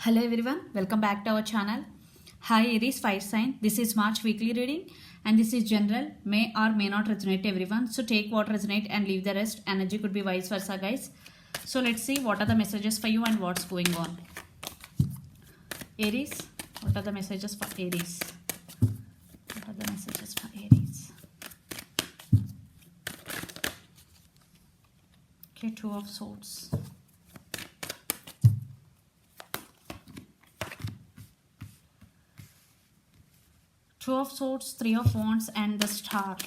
Hello everyone, welcome back to our channel. Hi Aries fire sign. This is March weekly reading and this is general, may or may not resonate to everyone. So take what resonate and leave the rest. Energy could be vice versa, guys. So let's see what are the messages for you and what's going on. Aries, what are the messages for Aries? What are the messages for Aries? Okay, Two of Swords. Two of Swords, Three of Wands and the Star.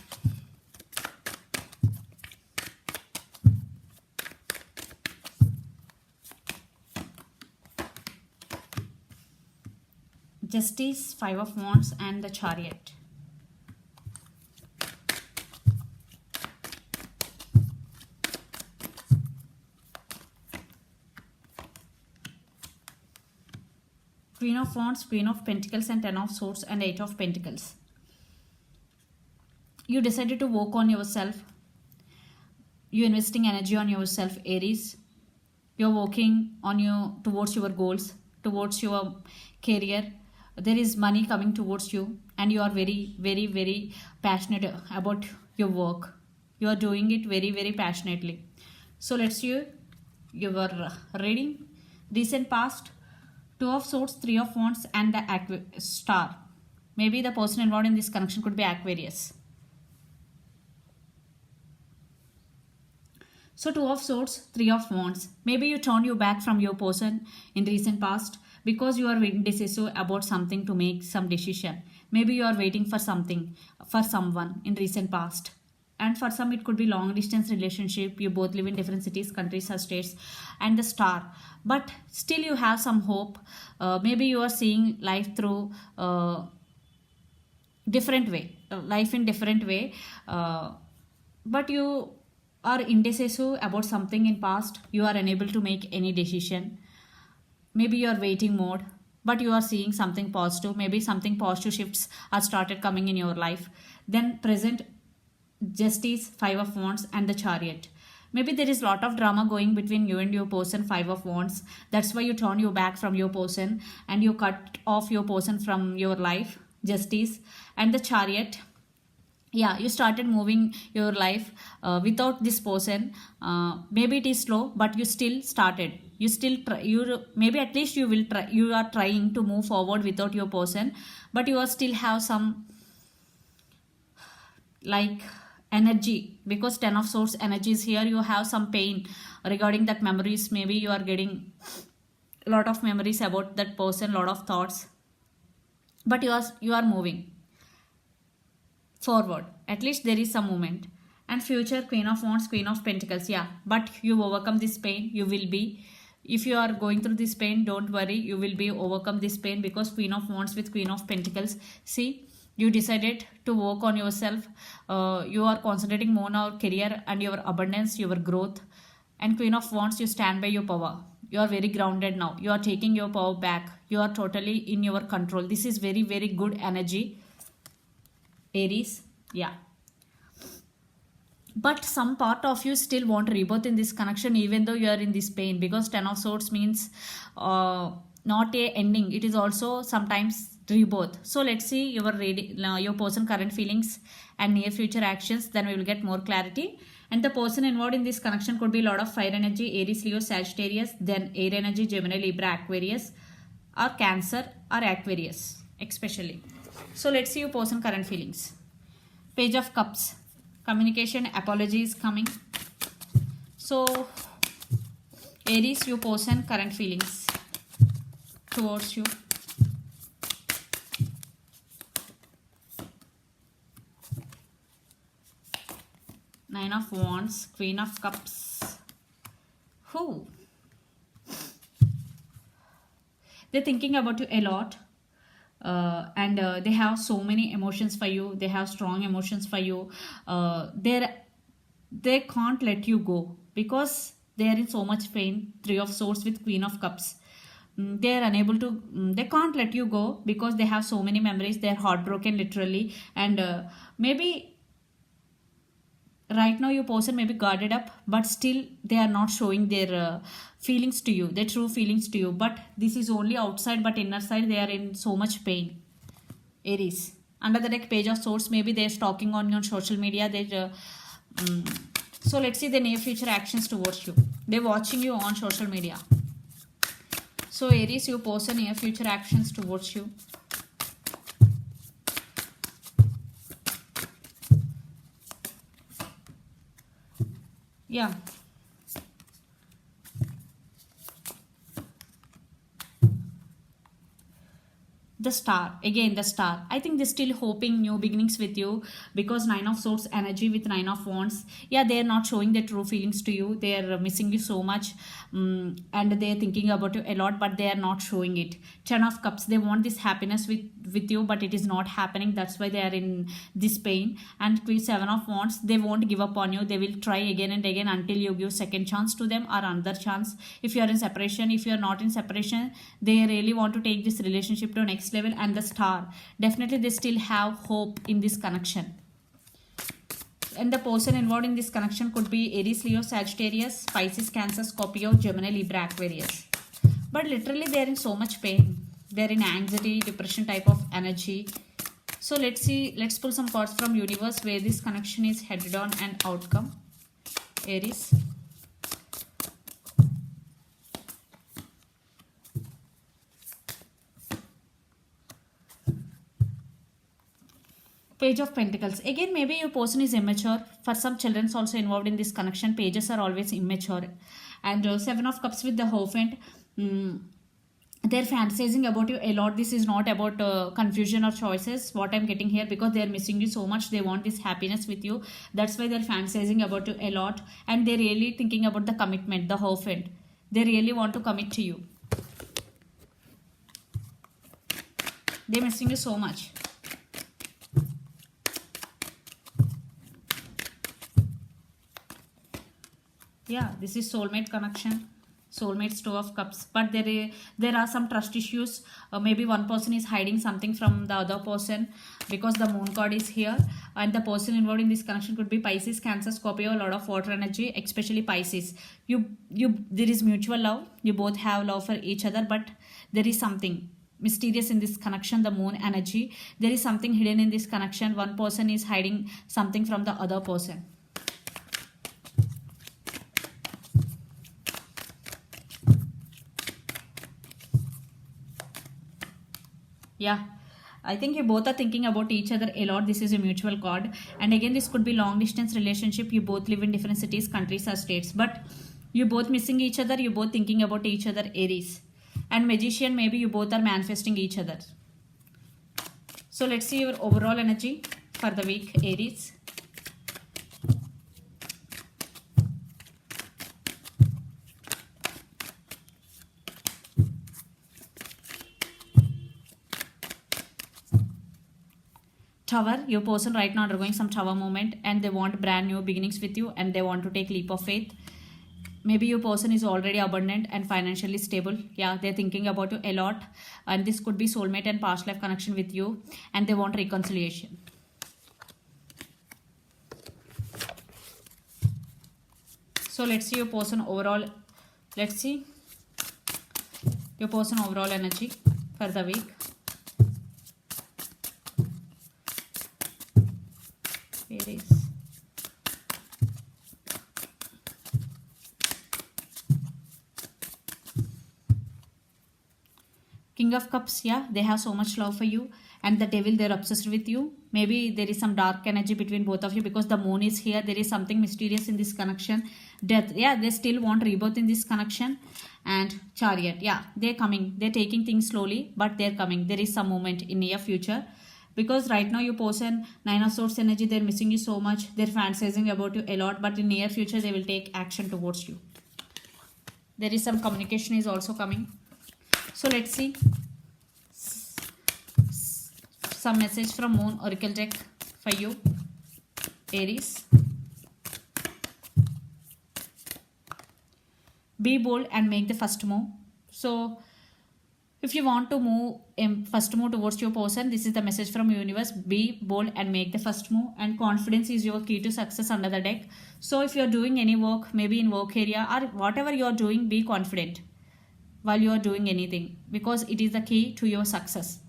Justice, Five of Wands and the Chariot. Queen of Wands, Queen of Pentacles and Ten of Swords and Eight of Pentacles. You decided to work on yourself. You're investing energy on yourself, Aries. You're working on towards your goals, towards your career. There is money coming towards you and you are very, very, very passionate about your work. You are doing it very, very passionately. So let's see your reading. Recent past. Two of Swords, Three of Wands and the Star. Maybe the person involved in this connection could be Aquarius. So Two of Swords, Three of Wands. Maybe you turned your back from your person in recent past because you are indecisive about something to make some decision. Maybe you are waiting for something, for someone in recent past. And for some it could be long distance relationship. You both live in different cities, countries or states. And the Star. But still you have some hope. Maybe you are seeing life through different way. Life in different way. But you are indecisive about something in past. You are unable to make any decision. Maybe you are waiting mode. But you are seeing something positive. Maybe something positive shifts are started coming in your life. Then present Justice, Five of Wands and the Chariot. Maybe there is a lot of drama going between you and your person, Five of Wands. That's why you turn your back from your person and you cut off your person from your life, Justice. And the Chariot. Yeah, you started moving your life without this person. Maybe it is slow, but you still started. You still try, maybe at least you will try. You are trying to move forward without your person, but you are still have some like energy, because Ten of Swords energy is here. You have some pain regarding that memories. Maybe you are getting a lot of memories about that person, lot of thoughts, but you are moving forward. At least there is some movement. And future, Queen of Wands, Queen of Pentacles. Yeah, but you overcome this pain. You will be, if you are going through this pain, don't worry, you will be overcome this pain, because Queen of Wands with Queen of Pentacles. See, you decided to work on yourself. You are concentrating more on your career and your abundance, your growth. And Queen of Wands, you stand by your power. You are very grounded now. You are taking your power back. You are totally in your control. This is very, very good energy, Aries. Yeah. But some part of you still want rebirth in this connection, even though you are in this pain, because Ten of Swords means not a ending. It is also sometimes rebirth. So let's see your person current feelings and near future actions. Then we will get more clarity. And the person involved in this connection could be a lot of fire energy, Aries, Leo, Sagittarius, then air energy, Gemini, Libra, Aquarius, or Cancer, or Aquarius especially. So let's see your person current feelings. Page of Cups. Communication, apology is coming. So Aries, your person current feelings towards you. Nine of Wands, Queen of Cups. Who? They're thinking about you a lot. And they have so many emotions for you. They have strong emotions for you. They can't let you go because they are in so much pain. Three of Swords with Queen of Cups. They are unable to, they can't let you go because they have so many memories. They are heartbroken literally. And maybe right now your person may be guarded up, but still they are not showing their feelings to you, their true feelings to you. But this is only outside, but inner side they are in so much pain. Aries. Under the deck, Page of Swords, maybe they're stalking on you on social media. So let's see the near future actions towards you. They're watching you on social media. So Aries, your person, near future actions towards you. Yeah. The Star, again the Star. I think they're still hoping new beginnings with you, because Nine of Swords energy with Nine of Wands. Yeah, they're not showing their true feelings to you. They're missing you so much, and they're thinking about you a lot, but they are not showing it. Ten of Cups, they want this happiness with you, but it is not happening. That's why they are in this pain. And Queen Seven of Wands, they won't give up on you. They will try again and again until you give second chance to them or another chance. If you are in separation, if you are not in separation, they really want to take this relationship to next level. And the Star, definitely they still have hope in this connection. And the person involved in this connection could be Aries, Leo, Sagittarius, Pisces, Cancer, Scorpio, Gemini, Libra, Aquarius. But literally they are in so much pain. They are in anxiety, depression type of energy. So let's see, let's pull some cards from universe where this connection is headed on and outcome. Aries. Page of Pentacles. Again, maybe your person is immature. For some children also involved in this connection. Pages are always immature. And Seven of Cups with the Hierophant. They're fantasizing about you a lot. This is not about confusion or choices, what I'm getting here, because they're missing you so much. They want this happiness with you. That's why they're fantasizing about you a lot. And they're really thinking about the commitment, the Hierophant. They really want to commit to you. They're missing you so much. Yeah, this is soulmate connection. Soulmates, Two of Cups. But there are some trust issues. Maybe one person is hiding something from the other person, because the Moon card is here. And the person involved in this connection could be Pisces, Cancer, Scorpio, a lot of water energy, especially Pisces. There is mutual love. You both have love for each other, but there is something mysterious in this connection, the Moon energy. There is something hidden in this connection. One person is hiding something from the other person. Yeah, I think you both are thinking about each other a lot. This is a mutual card. And again, this could be long distance relationship. You both live in different cities, countries or states. But you both missing each other. You both thinking about each other, Aries. And Magician, maybe you both are manifesting each other. So let's see your overall energy for the week, Aries. Tower, your person right now undergoing some tower moment, and they want brand new beginnings with you, and they want to take leap of faith. Maybe your person is already abundant and financially stable. Yeah, they're thinking about you a lot, and this could be soulmate and past life connection with you, and they want reconciliation. So let's see your person overall. Let's see your person overall energy for the week. Aries. King of Cups, yeah, they have so much love for you. And the Devil, they're obsessed with you. Maybe there is some dark energy between both of you, because the Moon is here. There is something mysterious in this connection. Death, yeah, they still want rebirth in this connection. And Chariot, yeah, they're coming. They're taking things slowly, but they're coming. There is some moment in near future. Because right now your person, Nine of Swords energy, they're missing you so much. They're fantasizing about you a lot, but in near future they will take action towards you. There is some communication is also coming. So let's see some message from Moon Oracle deck for you, Aries. Be bold and make the first move. So If you want to first move towards your person, this is the message from universe. Be bold and make the first move, and confidence is your key to success under the deck. So if you're doing any work, maybe in work area or whatever you're doing, be confident while you're doing anything, because it is the key to your success.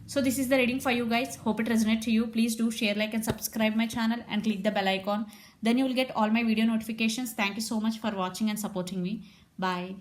So this is the reading for you guys. Hope it resonates to you. Please do share, like and subscribe my channel and click the bell icon. Then you will get all my video notifications. Thank you so much for watching and supporting me. Bye.